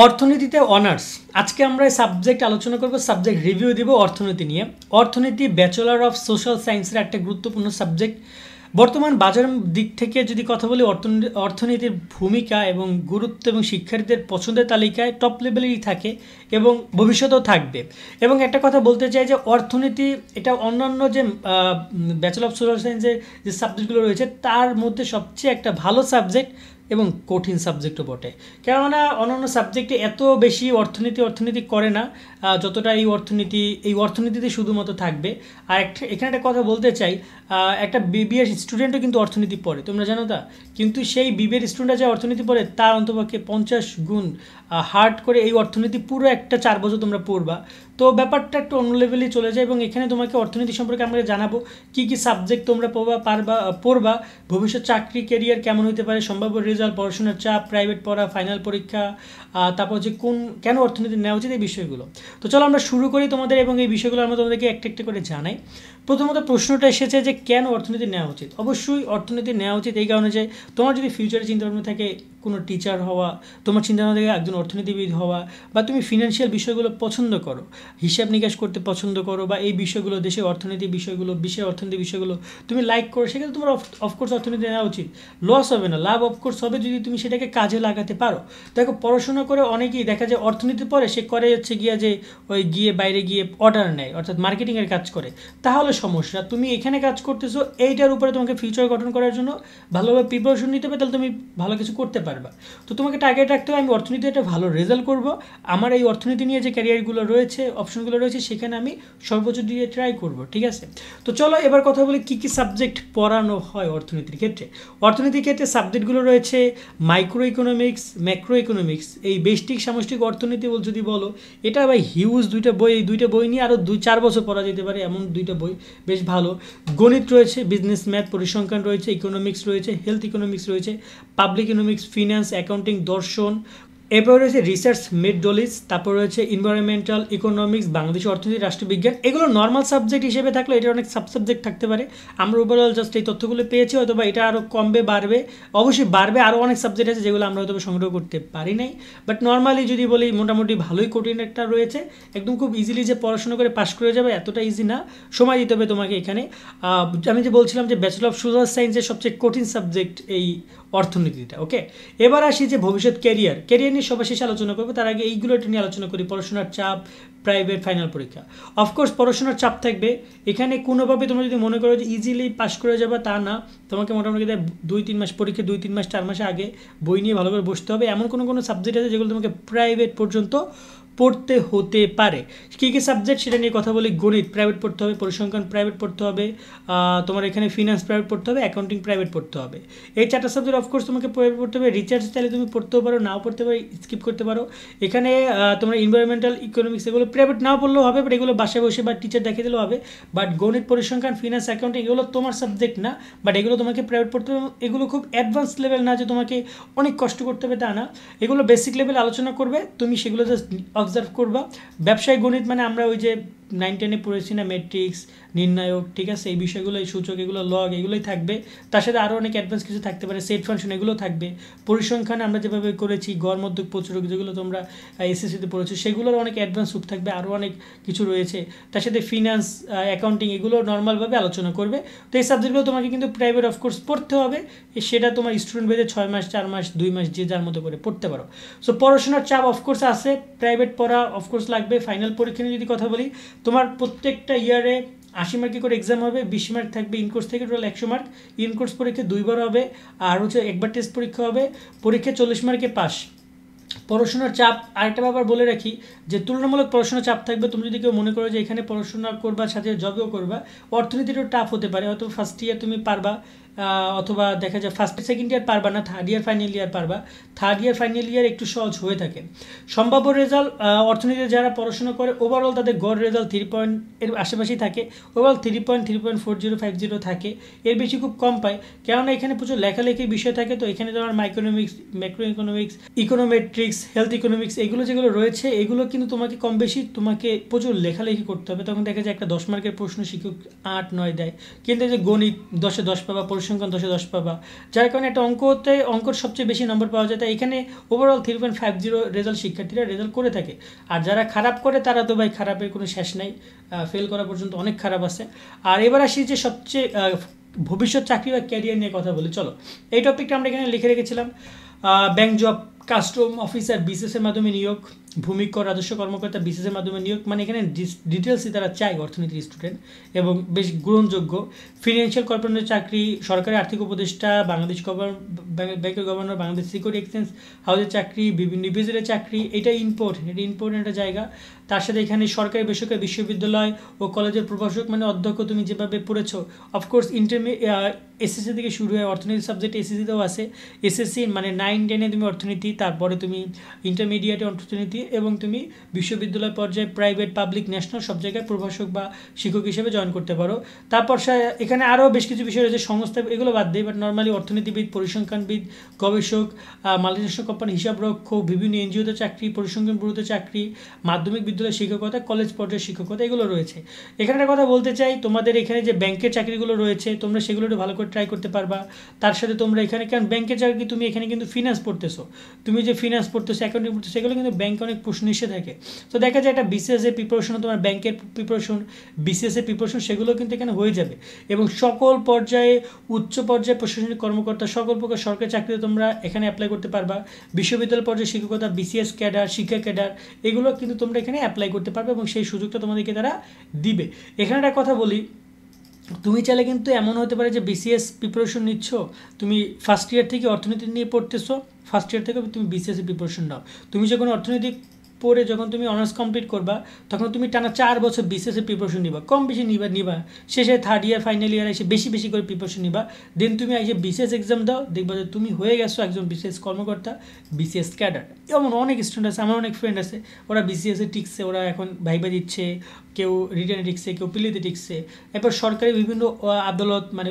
অর্থনীতিতে অনার্স। আজকে আমরা এই সাবজেক্ট আলোচনা করব, সাবজেক্ট রিভিউ দিব অর্থনীতি নিয়ে। অর্থনীতি ব্যাচেলর অফ সোশ্যাল সায়েন্সের একটা গুরুত্বপূর্ণ সাবজেক্ট। বর্তমান বাজার দিক থেকে যদি কথা বলি, অর্থনীতির ভূমিকা এবং গুরুত্ব এবং শিক্ষার্থীদের পছন্দের তালিকায় টপ লেভেলেই থাকে এবং ভবিষ্যতেও থাকবে। এবং একটা কথা বলতে চাই যে অর্থনীতি এটা অন্যান্য যে ব্যাচেলর অফ সোশ্যাল সায়েন্সের যে সাবজেক্টগুলো রয়েছে তার মধ্যে সবচেয়ে একটা ভালো সাবজেক্ট এবং কঠিন সাবজেক্টও বটে। কেননা অন্যান্য সাবজেক্টে এত বেশি অর্থনীতি করে না যতটা এই অর্থনীতিতে শুধুমাত্র থাকবে। আর এখানে একটা কথা বলতে চাই, একটা বিবিএর স্টুডেন্টও কিন্তু অর্থনীতি পড়ে, তোমরা জানো তা? কিন্তু সেই বিবিএর স্টুডেন্টরা যে অর্থনীতি পড়ে তার অন্তপক্ষে 50 গুণ হার্ড করে এই অর্থনীতি পুরো একটা 4 বছর তোমরা পড়বা। তো ব্যাপারটা একটু অন্য লেভেলে চলে যায় এবং এখানে তোমাকে অর্থনীতি সম্পর্কে আমরা জানাবো কী কী সাবজেক্ট তোমরা পড়বা, ভবিষ্যৎ চাকরি ক্যারিয়ার কেমন হতে পারে, সম্ভাব্য রেজাল্ট, পড়াশোনার চাপ, প্রাইভেট পড়া, ফাইনাল পরীক্ষা, তারপর হচ্ছে কেন অর্থনীতি নেওয়া উচিত, এই বিষয়গুলো। তো চলো আমরা শুরু করি তোমাদের, এবং এই বিষয়গুলো আমরা তোমাদেরকে একটা একটা করে জানাই। প্রথমত প্রশ্নটা এসেছে যে কেন অর্থনীতি নেওয়া উচিত। অবশ্যই অর্থনীতি নেওয়া উচিত এই কারণে যে তোমার যদি ফিউচারে চিন্তাভাবনা থাকে কোনো টিচার হওয়া, তোমার চিন্তাভাবনা থেকে একজন অর্থনীতিবিদ হওয়া, বা তুমি ফিনান্সিয়াল বিষয়গুলো পছন্দ করো, হিসাব নিকাশ করতে পছন্দ করো, বা এই বিষয়গুলো দেশের অর্থনীতি বিষয়গুলো, বিশ্বের অর্থনীতি বিষয়গুলো তুমি লাইক করো, সেক্ষেত্রে তোমার অফকোর্স অর্থনীতি নেওয়া উচিত। লস হবে না, লাভ অফকোর্স হবে যদি তুমি সেটাকে কাজে লাগাতে পারো। দেখো, পড়াশোনা করে অনেকেই দেখা যায় অর্থনীতি পড়ে, সে করে হচ্ছে গিয়ে বাইরে গিয়ে অর্ডার নেয়, অর্থাৎ মার্কেটিংয়ের কাজ করে। তাহলে সমস্যা, তুমি এখানে কাজ করতেছো, এইটার উপরে তোমাকে ফিউচার গঠন করার জন্য ভালোভাবে প্রিপারেশন নিতে হবে, তাহলে তুমি ভালো কিছু করতে পারবা। তো তোমাকে টার্গেট রাখতে হবে আমি অর্থনীতিতে একটা ভালো রেজাল্ট করব, আমার এই অর্থনীতি নিয়ে যে ক্যারিয়ারগুলো রয়েছে, অপশনগুলো রয়েছে, সেখানে আমি সর্বোচ্চ দিয়ে ট্রাই করব, ঠিক আছে? তো চলো এবার কথা বলি কী কী সাবজেক্ট পড়ানো হয় অর্থনীতির ক্ষেত্রে। অর্থনীতির ক্ষেত্রে সাবজেক্টগুলো রয়েছে মাইক্রো ইকোনমিক্স, ম্যাক্রো ইকোনমিক্স, এই বেষ্টিক সামষ্টিক অর্থনীতি যদি বলো, এটা ভাই হিউজ দুইটা বই। এই দুইটা বই নিয়ে আরও 2-4 বছর পড়া যেতে পারে, এমন দুইটা বই বেশ ভালো। গণিত রয়েছে, বিজনেস ম্যাথ, পরিসংখ্যান রয়েছে, ইকোনমিক্স রয়েছে, হেলথ ইকোনমিক্স রয়েছে, পাবলিক ইকোনমিক্স, ফিনান্স, অ্যাকাউন্টিং, দর্শন, এরপর রয়েছে রিসার্চ মেথডোলজি, তারপর রয়েছে এনভায়রনমেন্টাল ইকোনমিক্স, বাংলাদেশের অর্থনীতি, রাষ্ট্রবিজ্ঞান। এগুলো নর্মাল সাবজেক্ট হিসেবে থাকলে এটা অনেক সাবজেক্ট থাকতে পারে। আমরা ওভারঅল জাস্ট এই তথ্যগুলো পেয়েছি, হয়তো বা এটা আরও কমবে, বাড়বে, অবশ্যই বাড়বে। আরও অনেক সাবজেক্ট আছে যেগুলো আমরা হয়তো সংগ্রহ করতে পারি নাই, বাট নর্মালি যদি বলি মোটামুটি ভালোই কঠিন একটা রয়েছে। একদম খুব ইজিলি যে পড়াশোনা করে পাশ করে যাবে এতটা ইজি না, সময় দিতে হবে তোমাকে এখানে। আমি যে বলছিলাম যে ব্যাচেলর অফ সোশ্যাল সায়েন্সের সবচেয়ে কঠিন সাবজেক্ট এই অর্থনীতিটা। ওকে, এবার আসি যে ভবিষ্যৎ ক্যারিয়ার নিয়ে সবার শেষে আলোচনা করবো। তার আগে এইগুলো নিয়ে আলোচনা করি, পড়াশোনার চাপ, প্রাইভেট, ফাইনাল পরীক্ষা। অফকোর্স পড়াশোনার চাপ থাকবে এখানে। কোনোভাবে তোমরা যদি মনে করো যে ইজিলি পাস করে যাবে, তা না। তোমাকে মোটামুটি 2-3 মাস পরীক্ষা, 2-3 মাস 4 মাসে আগে বই নিয়ে ভালো করে বসতে হবে। এমন কোনো সাবজেক্ট আছে যেগুলো তোমাকে প্রাইভেট পর্যন্ত পড়তে হতে পারে। কী কী সাবজেক্ট সেটা নিয়ে কথা বলি। গণিত প্রাইভেট পড়তে হবে, পরিসংখ্যান প্রাইভেট পড়তে হবে, তোমার এখানে ফিনান্স প্রাইভেট পড়তে হবে, অ্যাকাউন্টিং প্রাইভেট পড়তে হবে। এই 4টা সাবজেক্ট অফকোর্স তোমাকে প্রাইভেট পড়তে হবে। রিচার্জ চাইলে তুমি পড়তেও পারো, নাও পড়তে পারো, স্কিপ করতে পারো। এখানে তোমার এনভায়রনমেন্টাল ইকোনমিক্স এগুলো প্রাইভেট নাও পড়লেও হবে, বাট এগুলো বাসায় বসে বা টিচার দেখিয়ে দিলেও হবে। বাট গণিত, পরিসংখ্যান, ফিনান্স, অ্যাকাউন্টিং এগুলো তোমার সাবজেক্ট না, বাট এগুলো তোমাকে প্রাইভেট পড়তে হবে। এগুলো খুব অ্যাডভান্স লেভেল না যে তোমাকে অনেক কষ্ট করতে হবে, তা না। এগুলো বেসিক লেভেল আলোচনা করবে, তুমি সেগুলো জাস্ট অবজার্ভ করবা। ব্যবসায়িক গণিত মানে আমরা ওই যে 9-10-এ পড়েছি না, ম্যাট্রিক্স, নির্ণায়ক, ঠিক আছে, এই বিষয়গুলো, এই সূচক, এগুলো লগ, এগুলোই থাকবে। তার সাথে আরও অনেক অ্যাডভান্স কিছু থাকতে পারে, সেট ফাংশন, এগুলো থাকবে। পরিসংখ্যানে আমরা যেভাবে করেছি, গড়, মধ্যক, প্রচুরক, যেগুলো তোমরা এসএসসিতে পড়েছো, সেগুলোর অনেক অ্যাডভান্স রূপ থাকবে, আরও অনেক কিছু রয়েছে। তার সাথে ফিনান্স, অ্যাকাউন্টিং, এগুলো নর্মালভাবে আলোচনা করবে। তো এই সাবজেক্টগুলো তোমাকে কিন্তু প্রাইভেট অফকোর্স পড়তে হবে, সেটা তোমার স্টুডেন্ট বেঁধে 6 মাস, 4 মাস, 2 মাস, যে যার মতো করে পড়তে পারো। সো পড়াশোনার চাপ অফকোর্স আছে, প্রাইভেট পড়া অফকোর্স লাগবে। ফাইনাল পরীক্ষা নিয়ে যদি কথা বলি, তোমার প্রত্যেকটা ইয়ারে 80 মার্কের করে এক্সাম হবে, 20 মার্ক থাকবে ইনকোর্স থেকে, টোটাল 100 মার্ক। ইনকোর্স পরীক্ষা 2বার হবে, আর হচ্ছে একবার টেস্ট পরীক্ষা হবে। পরীক্ষা 40 মার্কে পাস। পড়াশোনার চাপ আরেকটা ব্যাপার বলে রাখি, যে তুলনামূলক পড়াশোনার চাপ থাকবে। তুমি যদি কেউ মনে করো যে এখানে পড়াশোনা করবা সাথে জবও করবা, অর্থনীতিটাও টাফ হতে পারে। হয়তো ফার্স্ট ইয়ার তুমি পারবা, অথবা দেখা যায় ফার্স্ট সেকেন্ড ইয়ার পারবা না, থার্ড ইয়ার ফাইনাল ইয়ার পারবা। থার্ড ইয়ার ফাইনাল ইয়ার একটু সহজ হয়ে থাকে। সম্ভাব্য রেজাল্ট অর্থনীতিতে যারা পড়াশোনা করে ওভারঅল তাদের গড় রেজাল্ট 3 পয়েন্ট এর আশেপাশেই থাকে। ওভারঅল 3.4050 থাকে, এর বেশি খুব কম পায়। কেননা এখানে প্রচুর লেখালেখির বিষয় থাকে। তো এখানে তোমার microeconomics, macro economics, econometrics, health economics, এগুলো যেগুলো রয়েছে, এগুলো কিন্তু তোমাকে কম বেশি তোমাকে প্রচুর লেখালেখি করতে হবে। তখন দেখা যায় একটা 10 মার্কের প্রশ্ন শিক্ষক 8-9 দেয়, কিন্তু যে গণিত 10-এ 10 পাবা, পরিসংখ্যান 10-10 পাবা, যার কারণে একটা অঙ্কর সবচেয়ে বেশি নম্বর পাওয়া যায়। তাই এখানে ওভারঅল 3.50 রেজাল্ট শিক্ষার্থীরা রেজাল্ট করে থাকে। আর যারা খারাপ করে তারা তো ভাই খারাপের কোনো শেষ নাই, ফেল করা পর্যন্ত অনেক খারাপ আছে। আর এবার আসি যে সবচেয়ে ভবিষ্যৎ চাকরি বা ক্যারিয়ার নিয়ে কথা বলি। চলো, এই টপিকটা আমরা এখানে লিখে রেখেছিলাম। ব্যাংক জব, কাস্টম অফিসার বিসিএসের মাধ্যমে নিয়োগ, ভূমি কর রাজস্ব কর্মকর্তা বিসিএসের মাধ্যমে নিয়োগ, মানে এখানে ডিটেলসই তারা চায় অর্থনীতির স্টুডেন্ট এবং বেশ গ্রহণযোগ্য। ফিনান্সিয়াল কর্পোরেশনের চাকরি, সরকারি আর্থিক উপদেষ্টা, বাংলাদেশ ব্যাংকের গভর্নর, বাংলাদেশ সিকিউরিটি এক্সচেঞ্জ হাউসের চাকরি, বিভিন্ন ডিভিশনের চাকরি, এটা ইম্পর্টেন্ট একটা জায়গা। তার সাথে এখানে সরকারি বেসরকারি বিশ্ববিদ্যালয় ও কলেজের প্রভাষক মানে অধ্যক্ষ, তুমি যেভাবে পড়েছো অফকোর্স এসএসসি থেকে শুরু হয় অর্থনীতি সাবজেক্ট, এসএসসিতেও আছে। এসএসসি মানে 9-10-এ তুমি অর্থনীতি, তারপরে তুমি ইন্টারমিডিয়েটে অর্থনীতি এবং তুমি বিশ্ববিদ্যালয় পর্যায়ে প্রাইভেট, পাবলিক, ন্যাশনাল সব জায়গায় প্রভাষক বা শিক্ষক হিসেবে জয়েন করতে পারো। তারপর এখানে আরও বেশ কিছু বিষয় রয়েছে, সংস্থা, এগুলো বাদ দেয়, বাট নর্মালি অর্থনীতিবিদ, পরিসংখ্যানবিদ, গবেষক, মাল্টিন্যাশনাল কোম্পানি হিসাবরক্ষক, বিভিন্ন এনজিওতে চাকরি, পরিসংখ্যান ব্যুরোতে চাকরি, মাধ্যমিক বিদ্যালয় শিক্ষকতা, কলেজ পর্যায়ে শিক্ষকতা, এগুলো রয়েছে। এখানে একটা কথা বলতে চাই, তোমাদের এখানে যে ব্যাংকের চাকরিগুলো রয়েছে তোমরা সেগুলো একটু ভালো করে ট্রাই করতে পারবা। তার সাথে তোমরা এখানে, কারণ ব্যাংকের চাকরি তুমি এখানে কিন্তু ফিনান্স পড়তেছো, তুমি যে ফিনান্স পড়তেছো, অ্যাকাউন্টিং পড়তেছো, সেগুলো কিন্তু ব্যাংকে অনেক প্রশ্ন এসে থাকে। তো দেখা যায় একটা বিসিএসের প্রিপারেশন, তোমার ব্যাংকের প্রিপারেশন, বিসিএসের প্রিপারেশন, সেগুলো কিন্তু এখানে হয়ে যাবে। এবং সকল পর্যায়ে, উচ্চ পর্যায়ে প্রশাসনিক কর্মকর্তা, সকল প্রকার সরকারি চাকরিতে তোমরা এখানে অ্যাপ্লাই করতে পারবা। বিশ্ববিদ্যালয় পর্যায়ে শিক্ষকতা, বিসিএস ক্যাডার, শিক্ষা ক্যাডার, এগুলো কিন্তু তোমরা এখানে অ্যাপ্লাই করতে পারবে এবং সেই সুযোগটা তোমাদেরকে তারা দিবে। এখানে একটা কথা বলি, তুমি চাইলে কিন্তু এমন হতে পারে যে বিসিএস প্রিপারেশন নিচ্ছ, তুমি ফার্স্ট ইয়ার থেকে অর্থনীতি নিয়ে পড়তেছো, ফার্স্ট ইয়ার থেকে তুমি বিসিএস প্রিপারেশন নাও। তুমি যখন অর্থনীতি পড়ে যখন তুমি অনার্স কমপ্লিট করবা, তখন তুমি টানা 4 বছর বিসিএস প্রিপারেশন নিবা, কম বেশি নিবা, শেষে থার্ড ইয়ার, ফাইনাল ইয়ার এসে বেশি করে প্রিপারেশন নিবা। দেন তুমি এসে বিসিএস এক্সাম দাও, দেখবা যে তুমি হয়ে গেছো একজন বিসিএস কর্মকর্তা, বিসিএস ক্যাডার। এমন অনেক স্টুডেন্ট আছে, আমার অনেক ফ্রেন্ড আছে, ওরা বিসিএসে টিকছে, ওরা এখন ভাইবা দিচ্ছে, কেউ রিটার্নে টিকছে, কেউ পিলিতে টিকছে। এরপর সরকারি বিভিন্ন আদালত, মানে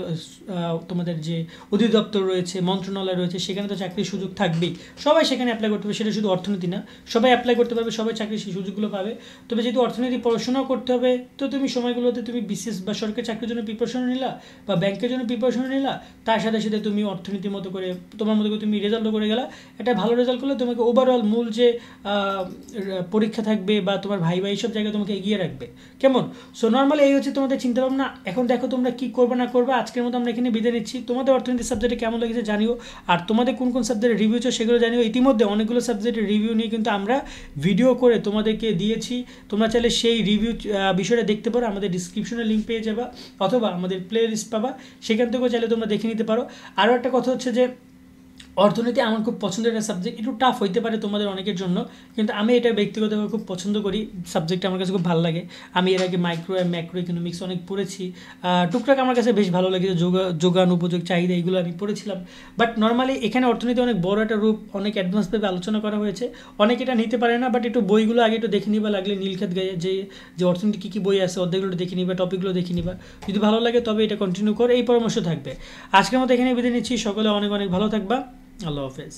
তোমাদের যে অধিদপ্তর রয়েছে, মন্ত্রণালয় রয়েছে, সেখানে তো চাকরির সুযোগ থাকবেই, সবাই সেখানে অ্যাপ্লাই করতে পারবে। সেটা শুধু অর্থনীতি না, সবাই অ্যাপ্লাই করতে পারবে, সবাই চাকরির সেই সুযোগগুলো পাবে। তবে যেহেতু অর্থনীতি পড়াশোনাও করতে হবে, তো তুমি সময়গুলোতে তুমি বিসিএস বা সরকারি চাকরির জন্য প্রিপারেশন নিলা বা ব্যাংকের জন্য প্রিপারেশন নিলা, তার সাথে সাথে তুমি অর্থনীতির মতো করে তোমার মতো করে তুমি রেজাল্টও করে গেলা। একটা ভালো রেজাল্ট করলে তোমাকে ওভারঅল মূল যে পরীক্ষা থাকবে বা তোমার ভাই এইসব জায়গায় তোমাকে এগিয়ে রাখবে। কেমন? সো নর্মালি এই হচ্ছে তোমাদের চিন্তাভাবনা। এখন দেখো তোমরা কী করবে না করবে। আজকের মতো আমরা এখানে বিদায় নিচ্ছি। তোমাদের অর্থনীতি সাবজেক্টে কেমন লেগেছে জানিও, আর তোমাদের কোন কোন সাবজেক্টের রিভিউ চাও সেগুলো জানিও। ইতিমধ্যে অনেকগুলো সাবজেক্টের রিভিউ নিয়ে কিন্তু আমরা ভিডিও করে তোমাদেরকে দিয়েছি। তোমরা চাইলে সেই রিভিউ বিষয়টা দেখতে পারো, আমাদের ডিসক্রিপশনে লিঙ্ক পেয়ে যাবা, অথবা আমাদের প্লে লিস্ট পাবা, সেখান থেকেও চাইলে তোমরা দেখে নিতে পারো। আরও একটা কথা হচ্ছে যে অর্থনীতি আমার খুব পছন্দের একটা সাবজেক্ট। একটু টাফ হইতে পারে তোমাদের অনেকের জন্য, কিন্তু আমি এটা ব্যক্তিগতভাবে খুব পছন্দ করি। সাবজেক্টটা আমার কাছে খুব ভালো লাগে। আমি এর আগে মাইক্রো আর ম্যাক্রো ইকোনমিক্স অনেক পড়েছি, টুকটাক আমার কাছে বেশ ভালো লেগেছে। যোগান, উপযোগ, চাহিদা, এগুলো আমি পড়েছিলাম। বাট নর্মালি এখানে অর্থনীতি অনেক বড় একটা রূপ, অনেক অ্যাডভান্সভাবে আলোচনা করা হয়েছে। অনেকে এটা নিতে পারে না, বাট একটু বইগুলো আগে একটু দেখে নিবা, লাগলে নীলক্ষেত গায়ে যে অর্থনীতি কী কী বই আছে অধ্যায়গুলো দেখে নিবা, টপিকগুলো দেখে নিবা। যদি ভালো লাগে তবে এটা কন্টিনিউ করে, এই পরামর্শ থাকবে। আজকের মতো এখানে বিদায় নিচ্ছি। সকলে অনেক অনেক ভালো থাকবা। আল্লাহ হাফেজ।